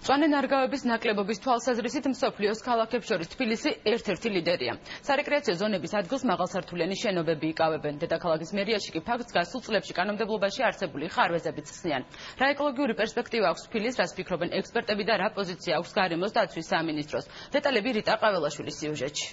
მწვანე ნარგავების ნაკლებობის თვალსაზრისით მსოფლიოს ქალაქებს შორის თბილისი ერთ-ერთი ლიდერია. სარეკრეაციო ზონების ადგილს მაღალსართულიანი შენობები იკავებენ. დედაქალაქის მერიაში კი ფაქტს გასულ წლებში კანონმდებლობაში არსებული ხარვეზებიც ხსნიან. რა ეკოლოგიური პერსპექტივა აქვს თბილისს, რას ფიქრობენ ექსპერტები და რა პოზიცია აქვს გარემოს დაცვის სამინისტროს. დეტალები რიტა ყაველაშვილის სიუჟეტში.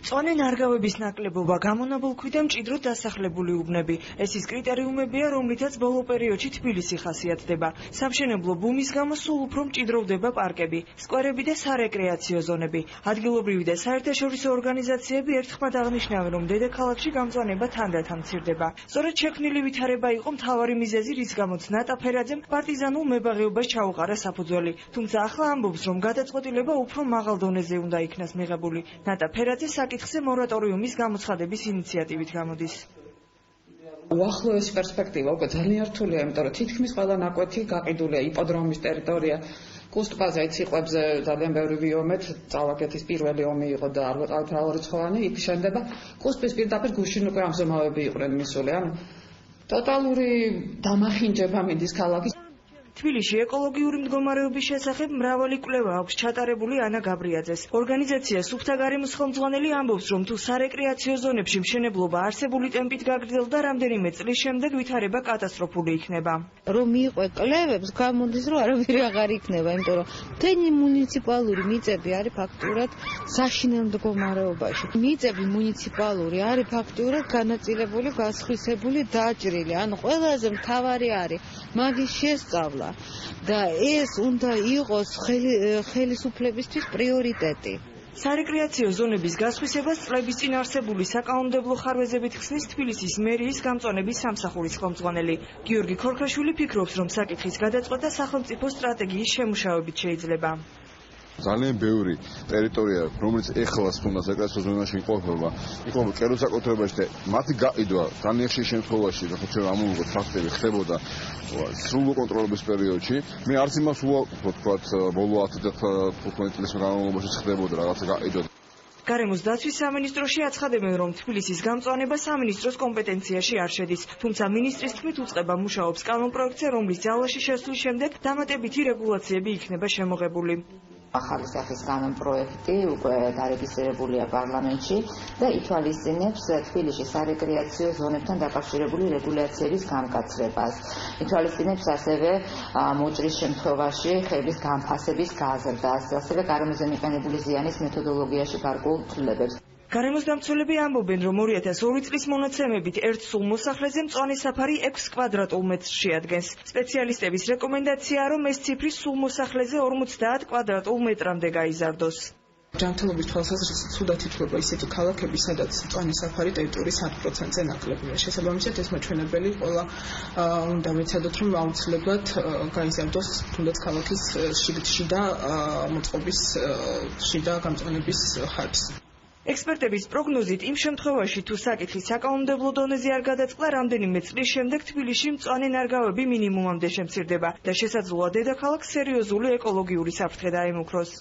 მწვანე ნარგავების ნაკლებობა, გამონაბოლქვი და მჭიდროდ დასახლებული უბნები. ეს ის კრიტერიუმებია, რომლითაც ბოლო პერიოდში თბილისი ხასიათდება. სამშენებლო ბუმის გამო სულ უფრო მჭიდროვდება პარკები, სკვერები და სარეკრეაციო ზონები. ადგილობრივი და საერთაშორისო ორგანიზაციები ერთხმად აღნიშნავენ, რომ დედაქალაქში გამწვანება თანდათან მცირდება. სწორედ შექმნილი ვითარება იყო მთავარი მიზეზი, რის გამოც ნატა ფერაძემ პარტიზანულ მებაღეობას ჩაუყარა საფუძველი. თუმცა ახლა ამბობს, რომ გადაწყვეტილება უფრო მაღალ დონეზე უნდა იქნას მიღებული. ნატა ფერაძე საკითხზე მორატორიუმის გამოცხადების ინიციატივით გამოდის. უახლოესი პერსპექტივა უკვე ძალიან რთულია, იმიტომ რომ თითქმის ყველა ნაკვეთი გაყიდულია, იპოდრომის ტერიტორია, კუსტბაზა ციყვებზე ძალიან ბევრი ვიომეთ, წავაკეთის პირველი ომი იყო და არ ვიყავით მრავალრიცხოვანი, იქ შენდება. კუსტბის პირდაპირ გუშინ უკვე ამზომავები იყვნენ მისული, ანუ ტოტალური დამახინჯება მინდის ქალაქის. თბილისში ეკოლოგიური მდგომარეობის შესახებ მრავალი კვლევა აქვს ჩატარებული ანა გაბრიაძეს. ორგანიზაცია სუფთა გარემოს ხელმძღვანელი ამბობს, რომ თუ სარეკრეაციო ზონებში მშენებლობა არსებული ტემპით გაგრძელდა, რამდენიმე წლის შემდეგ ვითარება კატასტროფული იქნება. რომ მიყვე კლევებს, გამოდის, რომ არავინ აღარ იქნება, იმიტომ რომ მთელი მუნიციპალური მიწები არის ფაქტურად საშინელ მდგომარეობაში. მიწები მუნიციპალური არის ფაქტურად განაწილებული, გასხვისებული, დაჭრილი. ანუ ყველაზე მთავარი არის მაგის შესწავლა. და ეს უნდა იყოს ხელისუფლებისთვის პრიორიტეტი. სარეკრეაციო ზონების გასხვისებას წლების წინ არსებული საკანონმდებლო ხარვეზებით ხსნის თბილისის მერიის გამწვანების სამსახურის ხელმძღვანელი. გიორგი ქორქაშვილი ფიქრობს, რომ საკითხის გადაწყვეტა სახელმწიფო სტრატეგიის შემუშავებით შეიძლება. ძალიან ბევრი ტერიტორია, რომელიც ეხლას თუნდაც სარეკრეაციო ზონაში იმყოფება, კერძო საკუთრებაში და მათი გაყიდვა ძალიან ხშირ შემთხვევაში, როგორც ამოვიღოთ ფაქტები, ხდებოდა სრულ კონტროლების პერიოდში. მე არც იმას უარყოფ, თქვათ, ბოლო 10-15 წლის განმავლობაში ხდებოდა რაღაცა გაყიდვა. გარემოს დაცვის სამინისტროში აცხადებენ, რომ თბილისის გამწვანება სამინისტროს კომპეტენციაში არ შედის. თუმცა მინისტრის თქმით უწყება მუშაობს კანონპროექტზე, რომლის ძალაში შესვლის შემდეგ დამატებითი რეგულაციები იქნება შემოღებული. ახალი სახის კანონპროექტი უკვე დარეგისტრირებულია პარლამენტში და ითვალისწინებს თბილისის სარეკრეაციო ზონებთან დაკავშირებული რეგულაციების გამკაცრებას. ითვალისწინებს ასევე მოჭრის შემთხვევაში ხეების განფასების გაზრდას, ასევე გარემოზე მიყენებული ზიანის მეთოდოლოგიაში გარკვეულ ცვლილებებს. გარემოს დამცველები ამბობენ, რომ 2002 წლის მონაცემებით ერთ სულ მოსახლეზე მწვანე საფარი 6 კვადრატულ მეტრს შეადგენს. სპეციალისტების რეკომენდაციაა, რომ ეს ციფრი სულ მოსახლეზე 50 კვადრატულ მეტრამდე გაიზარდოს. ჯანმრთელობის თვალსაზრისით ცუდად ითვლება ისეთი ქალაქები, სადაც მწვანე საფარი ტერიტორიის 10%-ზე ნაკლებია. შესაბამისად, ეს მაჩვენებელი ყველა უნდა ვეცადოთ, რომ აუცილებლად გაიზარდოს თუნდაც ქალაქის შიდა მოწყობის შიდა გამწვანების ხარჯს. ექსპერტების პროგნოზით იმ შემთხვევაში, თუ საკითხი საკანონმდებლო დონეზე არ გადაწყდა, რამდენიმე წლის შემდეგ თბილისში მწვანე ნარგავები მინიმუმამდე შემცირდება და შესაძლოა დედაქალაქს სერიოზული ეკოლოგიური საფრთხე დაემუქროს.